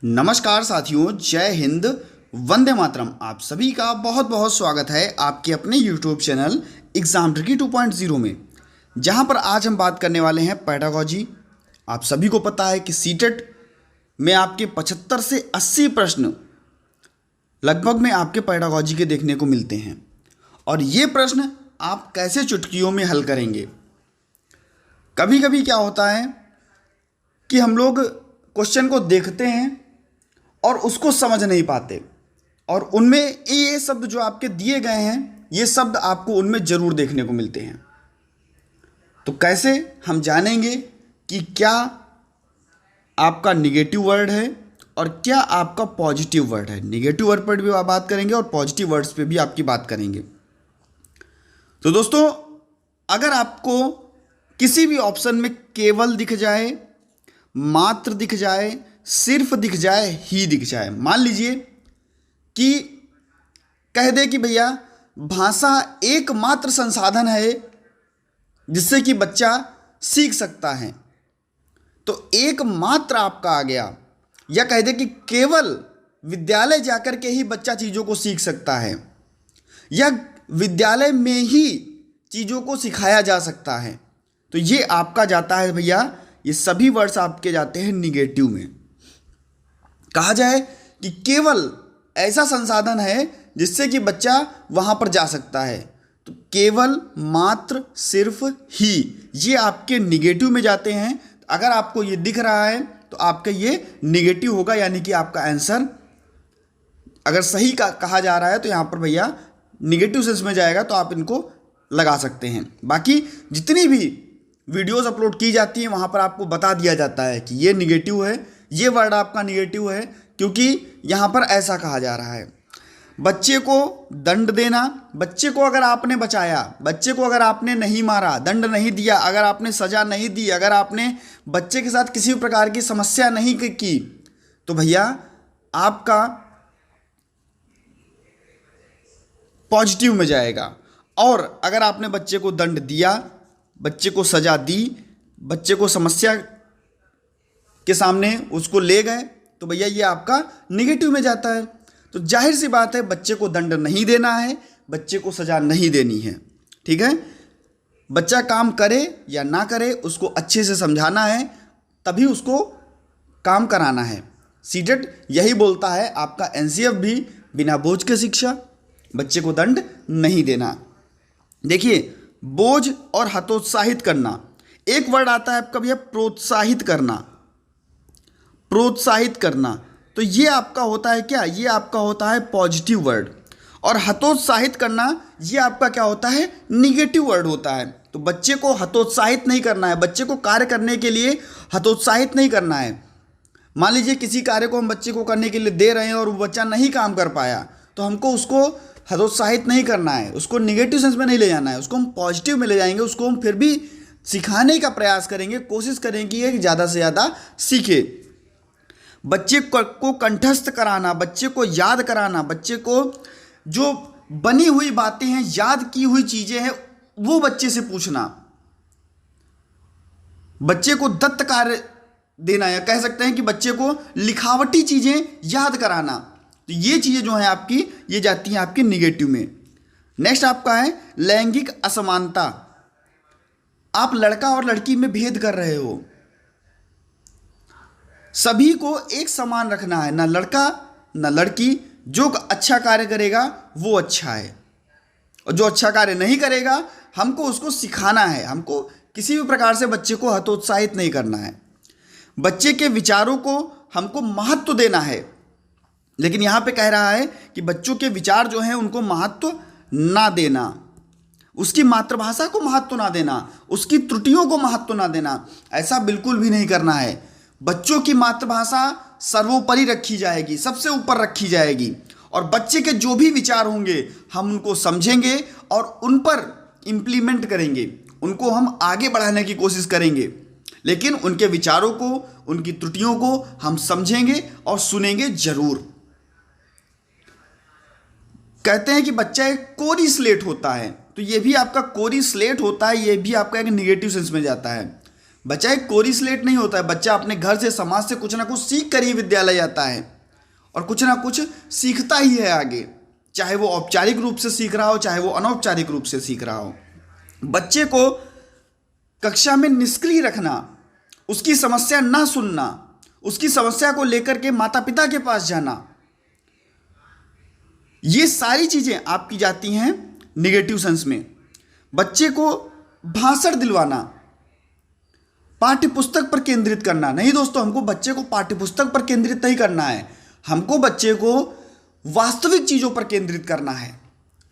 नमस्कार साथियों, जय हिंद, वंदे मातरम। आप सभी का बहुत बहुत स्वागत है आपके अपने यूट्यूब चैनल एग्जाम ट्रिकी 2.0 में, जहां पर आज हम बात करने वाले हैं पेडागोजी। आप सभी को पता है कि सीटेट में आपके 75 से 80 प्रश्न लगभग में आपके पेडागोजी के देखने को मिलते हैं, और ये प्रश्न आप कैसे चुटकियों में हल करेंगे। कभी कभी क्या होता है कि हम लोग क्वेश्चन को देखते हैं और उसको समझ नहीं पाते, और उनमें ये शब्द जो आपके दिए गए हैं, ये शब्द आपको उनमें ज़रूर देखने को मिलते हैं। तो कैसे हम जानेंगे कि क्या आपका निगेटिव वर्ड है और क्या आपका पॉजिटिव वर्ड है। निगेटिव वर्ड पर भी बात करेंगे और पॉजिटिव वर्ड्स पे भी आपकी बात करेंगे। तो दोस्तों, अगर आपको किसी भी ऑप्शन में केवल दिख जाए, मात्र दिख जाए, सिर्फ दिख जाए, ही दिख जाए, मान लीजिए कि कह दे कि भैया भाषा एकमात्र संसाधन है जिससे कि बच्चा सीख सकता है, तो एकमात्र आपका आ गया। या कह दे कि केवल विद्यालय जाकर के ही बच्चा चीज़ों को सीख सकता है, या विद्यालय में ही चीज़ों को सिखाया जा सकता है, तो ये आपका जाता है भैया, ये सभी वर्ड्स आपके जाते हैं निगेटिव में। कहा जाए कि केवल ऐसा संसाधन है जिससे कि बच्चा वहाँ पर जा सकता है, तो केवल, मात्र, सिर्फ, ही, ये आपके निगेटिव में जाते हैं। अगर आपको ये दिख रहा है तो आपका ये निगेटिव होगा, यानी कि आपका आंसर अगर सही का कहा जा रहा है तो यहाँ पर भैया निगेटिव सेंस में जाएगा, तो आप इनको लगा सकते हैं। बाकी जितनी भी वीडियोस अपलोड की जाती हैं वहाँ पर आपको बता दिया जाता है कि ये निगेटिव है, ये वर्ड आपका निगेटिव है, क्योंकि यहाँ पर ऐसा कहा जा रहा है। बच्चे को दंड देना, बच्चे को अगर आपने बचाया, बच्चे को अगर आपने नहीं मारा, दंड नहीं दिया, अगर आपने सजा नहीं दी, अगर आपने बच्चे के साथ किसी भी प्रकार की समस्या नहीं की, तो भैया आपका पॉजिटिव में जाएगा। और अगर आपने बच्चे को दंड दिया, बच्चे को सजा दी, बच्चे को समस्या के सामने उसको ले गए, तो भैया ये आपका निगेटिव में जाता है। तो जाहिर सी बात है, बच्चे को दंड नहीं देना है, बच्चे को सजा नहीं देनी है, ठीक है। बच्चा काम करे या ना करे, उसको अच्छे से समझाना है, तभी उसको काम कराना है। सीटेट यही बोलता है, आपका एनसीएफ भी, बिना बोझ के शिक्षा, बच्चे को दंड नहीं देना। देखिए, बोझ और हतोत्साहित करना, एक वर्ड आता है आपका भैया प्रोत्साहित करना। प्रोत्साहित करना, तो ये आपका होता है क्या, ये आपका होता है पॉजिटिव वर्ड। और हतोत्साहित करना, ये आपका क्या होता है, निगेटिव वर्ड होता है। तो बच्चे को हतोत्साहित नहीं करना है, बच्चे को कार्य करने के लिए हतोत्साहित नहीं करना है। मान लीजिए किसी कार्य को हम बच्चे को करने के लिए दे रहे हैं और वो बच्चा नहीं काम कर पाया, तो हमको उसको हतोत्साहित नहीं करना है, उसको निगेटिव सेंस में नहीं ले जाना है, उसको हम पॉजिटिव में ले जाएंगे। उसको हम फिर भी सिखाने का प्रयास करेंगे, कोशिश करेंगे कि ये ज़्यादा से ज़्यादा सीखे। बच्चे को कंठस्थ कराना, बच्चे को याद कराना, बच्चे को जो बनी हुई बातें हैं, याद की हुई चीज़ें हैं, वो बच्चे से पूछना। बच्चे को दत्त कार्य देना, या कह सकते हैं कि बच्चे को लिखावटी चीज़ें याद कराना, तो ये चीज़ें जो हैं आपकी, ये जाती हैं आपके निगेटिव में। नेक्स्ट आपका है लैंगिक असमानता। आप लड़का और लड़की में भेद कर रहे हो, सभी को एक समान रखना है, ना लड़का ना लड़की। जो अच्छा कार्य करेगा वो अच्छा है, और जो अच्छा कार्य नहीं करेगा हमको उसको सिखाना है। हमको किसी भी प्रकार से बच्चे को हतोत्साहित नहीं करना है। बच्चे के विचारों को हमको महत्व देना है, लेकिन यहाँ पे कह रहा है कि बच्चों के विचार जो हैं उनको महत्व ना देना, उसकी मातृभाषा को महत्व ना देना, उसकी त्रुटियों को महत्व ना देना, ऐसा बिल्कुल भी नहीं करना है। बच्चों की मातृभाषा सर्वोपरि रखी जाएगी, सबसे ऊपर रखी जाएगी, और बच्चे के जो भी विचार होंगे हम उनको समझेंगे और उन पर इम्प्लीमेंट करेंगे, उनको हम आगे बढ़ाने की कोशिश करेंगे, लेकिन उनके विचारों को, उनकी त्रुटियों को हम समझेंगे और सुनेंगे जरूर। कहते हैं कि बच्चा एक कोरी स्लेट होता है, तो ये भी आपका कोरी स्लेट होता है, ये भी आपका एक निगेटिव सेंस में जाता है। बच्चा एक कोरी स्लेट नहीं होता है। बच्चा अपने घर से, समाज से कुछ ना कुछ सीख कर ही विद्यालय जाता है और कुछ ना कुछ सीखता ही है आगे, चाहे वो औपचारिक रूप से सीख रहा हो, चाहे वो अनौपचारिक रूप से सीख रहा हो। बच्चे को कक्षा में निष्क्रिय रखना, उसकी समस्या ना सुनना, उसकी समस्या को लेकर के माता पिता के पास जाना, ये सारी चीजें आपकी जाती हैं निगेटिव सेंस में। बच्चे को भाषण दिलवाना, पाठ्य पुस्तक पर केंद्रित करना, नहीं दोस्तों, हमको बच्चे को पाठ्य पुस्तक पर केंद्रित नहीं करना है, हमको बच्चे को वास्तविक चीजों पर केंद्रित करना है।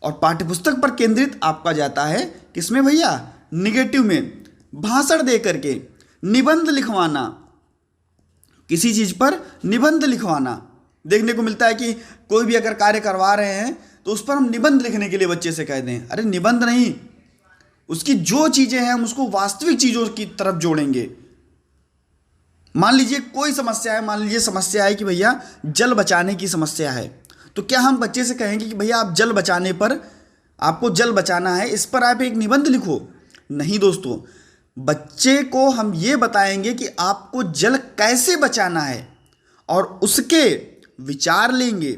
और पाठ्य पुस्तक पर केंद्रित आपका जाता है किसमें भैया? निगेटिव में। भाषण दे करके, निबंध लिखवाना, किसी चीज पर निबंध लिखवाना। देखने को मिलता है कि कोई भी अगर कार्य करवा रहे हैं तो उस पर हम निबंध लिखने के लिए बच्चे से कह दें, अरे निबंध नहीं, उसकी जो चीजें हैं हम उसको वास्तविक चीजों की तरफ जोड़ेंगे। मान लीजिए कोई समस्या है, मान लीजिए समस्या है कि भैया जल बचाने की समस्या है, तो क्या हम बच्चे से कहेंगे कि भैया आप जल बचाने पर, आपको जल बचाना है, इस पर आप एक निबंध लिखो? नहीं दोस्तों, बच्चे को हम ये बताएंगे कि आपको जल कैसे बचाना है और उसके विचार लेंगे।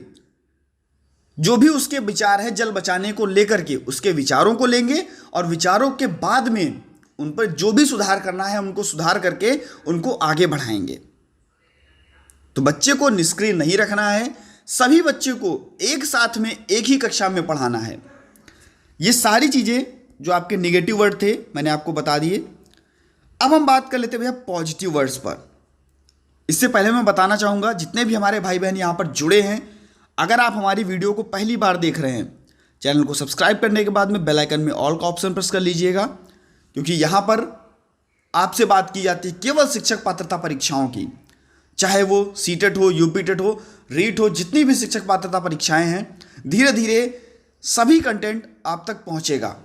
जो भी उसके विचार है जल बचाने को लेकर के, उसके विचारों को लेंगे और विचारों के बाद में उन पर जो भी सुधार करना है उनको सुधार करके उनको आगे बढ़ाएंगे। तो बच्चे को निष्क्रिय नहीं रखना है, सभी बच्चे को एक साथ में एक ही कक्षा में पढ़ाना है। ये सारी चीजें जो आपके निगेटिव वर्ड थे मैंने आपको बता दिए। अब हम बात कर लेते हैं भैया पॉजिटिव वर्ड्स पर। इससे पहले मैं बताना चाहूँगा, जितने भी हमारे भाई बहन यहाँ पर जुड़े हैं, अगर आप हमारी वीडियो को पहली बार देख रहे हैं, चैनल को सब्सक्राइब करने के बाद में बेल आइकन में ऑल का ऑप्शन प्रेस कर लीजिएगा, क्योंकि यहाँ पर आपसे बात की जाती है केवल शिक्षक पात्रता परीक्षाओं की, चाहे वो सीटेट हो, यूपीटेट हो, रीट हो, जितनी भी शिक्षक पात्रता परीक्षाएं हैं, धीरे धीरे सभी कंटेंट आप तक पहुँचेगा।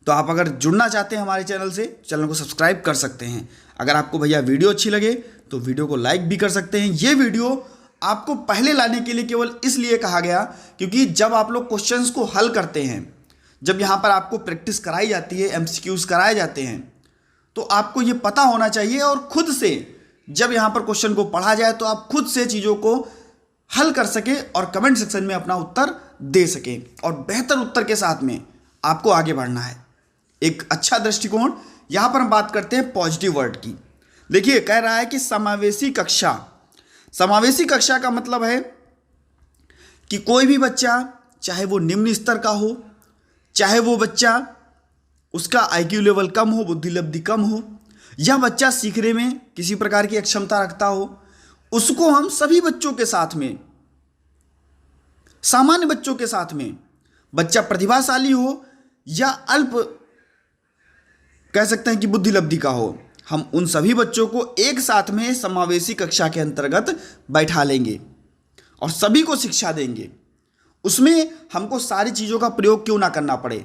तो आप अगर जुड़ना चाहते हैं हमारे चैनल से, चैनल को सब्सक्राइब कर सकते हैं। अगर आपको भैया वीडियो अच्छी लगे तो वीडियो को लाइक भी कर सकते हैं। ये वीडियो आपको पहले लाने के लिए केवल इसलिए कहा गया क्योंकि जब आप लोग क्वेश्चंस को हल करते हैं, जब यहाँ पर आपको प्रैक्टिस कराई जाती है, एमसीक्यूज कराए जाते हैं, तो आपको ये पता होना चाहिए और खुद से जब यहाँ पर क्वेश्चन को पढ़ा जाए तो आप खुद से चीज़ों को हल कर सके और कमेंट सेक्शन में अपना उत्तर दे सके और बेहतर उत्तर के साथ में आपको आगे बढ़ना है। एक अच्छा दृष्टिकोण। यहाँ पर हम बात करते हैं पॉजिटिव वर्ड की। देखिए, कह रहा है कि समावेशी कक्षा। समावेशी कक्षा का मतलब है कि कोई भी बच्चा, चाहे वो निम्न स्तर का हो, चाहे वो बच्चा उसका आईक्यू लेवल कम हो, बुद्धि लब्धि कम हो, या बच्चा सीखने में किसी प्रकार की अक्षमता रखता हो, उसको हम सभी बच्चों के साथ में, सामान्य बच्चों के साथ में, बच्चा प्रतिभाशाली हो या अल्प कह सकते हैं कि बुद्धि लब्धि का हो, हम उन सभी बच्चों को एक साथ में समावेशी कक्षा के अंतर्गत बैठा लेंगे और सभी को शिक्षा देंगे। उसमें हमको सारी चीज़ों का प्रयोग क्यों ना करना पड़े,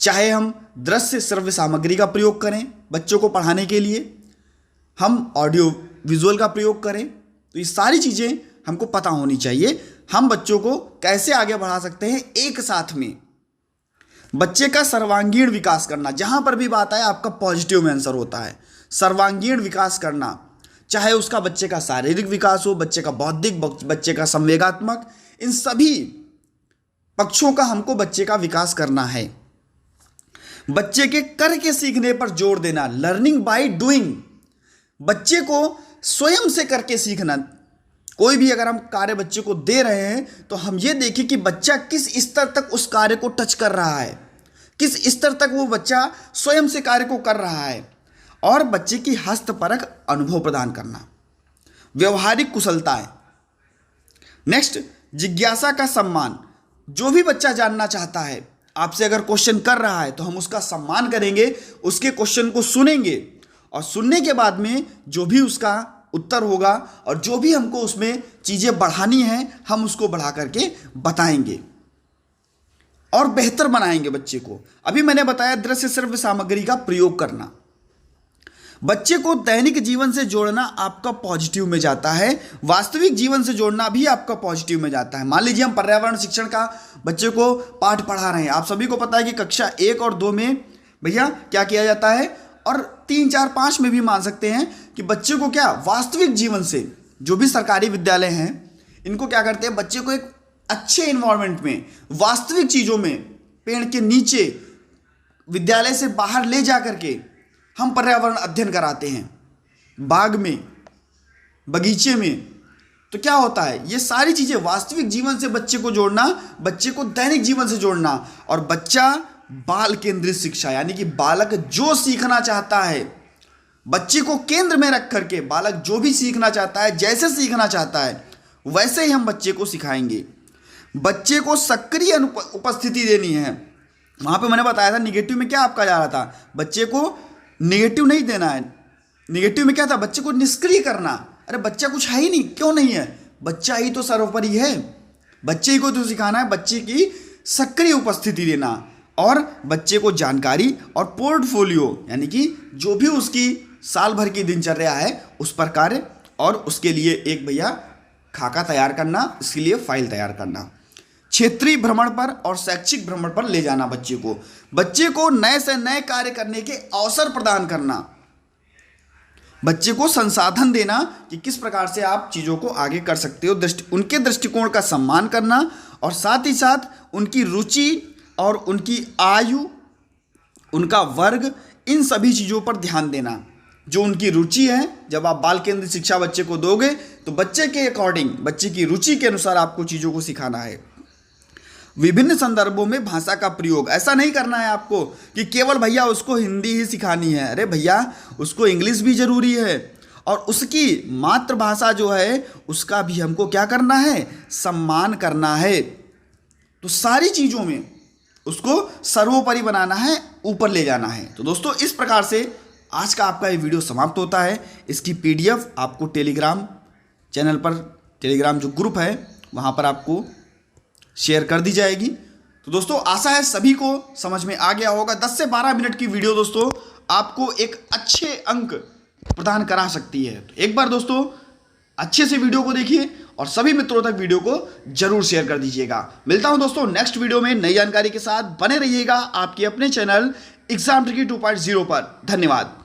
चाहे हम दृश्य श्रव्य सामग्री का प्रयोग करें बच्चों को पढ़ाने के लिए, हम ऑडियो विजुअल का प्रयोग करें, तो ये सारी चीज़ें हमको पता होनी चाहिए। हम बच्चों को कैसे आगे बढ़ा सकते हैं एक साथ में। बच्चे का सर्वांगीण विकास करना, जहां पर भी बात आए आपका पॉजिटिव में आंसर होता है। सर्वांगीण विकास करना, चाहे उसका बच्चे का शारीरिक विकास हो, बच्चे का बौद्धिक, बच्चे का संवेगात्मक, इन सभी पक्षों का हमको बच्चे का विकास करना है। बच्चे के करके सीखने पर जोर देना, लर्निंग बाय डूइंग, बच्चे को स्वयं से करके सीखना। कोई भी अगर हम कार्य बच्चे को दे रहे हैं तो हम ये देखें कि बच्चा किस स्तर तक उस कार्य को टच कर रहा है, किस स्तर तक वो बच्चा स्वयं से कार्य को कर रहा है, और बच्चे की हस्तपरक अनुभव प्रदान करना, व्यवहारिक कुशलताएं। नेक्स्ट, जिज्ञासा का सम्मान। जो भी बच्चा जानना चाहता है, आपसे अगर क्वेश्चन कर रहा है तो हम उसका सम्मान करेंगे, उसके क्वेश्चन को सुनेंगे और सुनने के बाद में जो भी उसका उत्तर होगा और जो भी हमको उसमें चीजें बढ़ानी हैं हम उसको बढ़ा करके बताएंगे और बेहतर बनाएंगे बच्चे को। अभी मैंने बताया दृश्य श्रव्य सामग्री का प्रयोग करना। बच्चे को दैनिक जीवन से जोड़ना आपका पॉजिटिव में जाता है, वास्तविक जीवन से जोड़ना भी आपका पॉजिटिव में जाता है। मान लीजिए हम पर्यावरण शिक्षण का बच्चे को पाठ पढ़ा रहे हैं। आप सभी को पता है कि कक्षा 1 और 2 में भैया क्या किया जाता है, और 3, 4, 5 में भी मान सकते हैं कि बच्चे को क्या वास्तविक जीवन से, जो भी सरकारी विद्यालय हैं इनको क्या करते हैं, बच्चे को एक अच्छे इन्वायरमेंट में, वास्तविक चीज़ों में, पेड़ के नीचे, विद्यालय से बाहर ले जा करके हम पर्यावरण अध्ययन कराते हैं, बाग में, बगीचे में। तो क्या होता है, ये सारी चीज़ें वास्तविक जीवन से बच्चे को जोड़ना, बच्चे को दैनिक जीवन से जोड़ना, और बच्चा बाल केंद्रित शिक्षा, यानी कि बालक जो सीखना चाहता है, बच्चे को केंद्र में रख करके बालक जो भी सीखना चाहता है, जैसे सीखना चाहता है वैसे ही हम बच्चे को सिखाएंगे। बच्चे को सक्रिय उपस्थिति देनी है। वहाँ पे मैंने बताया था निगेटिव में क्या आपका जा रहा था, बच्चे को निगेटिव नहीं देना है। निगेटिव में क्या था, बच्चे को निष्क्रिय करना। अरे बच्चा कुछ है ही नहीं, क्यों नहीं है, बच्चा ही तो सर्वोपरि है, बच्चे ही को तो सिखाना है। बच्चे की सक्रिय उपस्थिति देना और बच्चे को जानकारी और पोर्टफोलियो, यानी कि जो भी उसकी साल भर की दिनचर्या है उस पर कार्य, और उसके लिए एक भैया खाका तैयार करना, इसके लिए फाइल तैयार करना। क्षेत्रीय भ्रमण पर और शैक्षिक भ्रमण पर ले जाना बच्चे को नए से नए कार्य करने के अवसर प्रदान करना, बच्चे को संसाधन देना कि किस प्रकार से आप चीज़ों को आगे कर सकते हो, उनके दृष्टिकोण का सम्मान करना, और साथ ही साथ उनकी रुचि और उनकी आयु, उनका वर्ग, इन सभी चीज़ों पर ध्यान देना। जो उनकी रुचि है, जब आप बाल केंद्रित शिक्षा बच्चे को दोगे तो बच्चे के अकॉर्डिंग, बच्चे की रुचि के अनुसार आपको चीज़ों को सिखाना है। विभिन्न संदर्भों में भाषा का प्रयोग, ऐसा नहीं करना है आपको कि केवल भैया उसको हिंदी ही सिखानी है। अरे भैया उसको इंग्लिश भी जरूरी है, और उसकी मातृभाषा जो है उसका भी हमको क्या करना है, सम्मान करना है। तो सारी चीज़ों में उसको सर्वोपरि बनाना है, ऊपर ले जाना है। तो दोस्तों इस प्रकार से आज का आपका ये वीडियो समाप्त होता है। इसकी पीडीएफ आपको टेलीग्राम चैनल पर, टेलीग्राम जो ग्रुप है वहाँ पर आपको शेयर कर दी जाएगी। तो दोस्तों आशा है सभी को समझ में आ गया होगा। 10 से 12 मिनट की वीडियो दोस्तों आपको एक अच्छे अंक प्रदान करा सकती है। तो एक बार दोस्तों अच्छे से वीडियो को देखिए और सभी मित्रों तक वीडियो को जरूर शेयर कर दीजिएगा। मिलता हूं दोस्तों नेक्स्ट वीडियो में नई जानकारी के साथ। बने रहिएगा आपके अपने चैनल एग्जाम ट्रिकी 2.0 पर। धन्यवाद।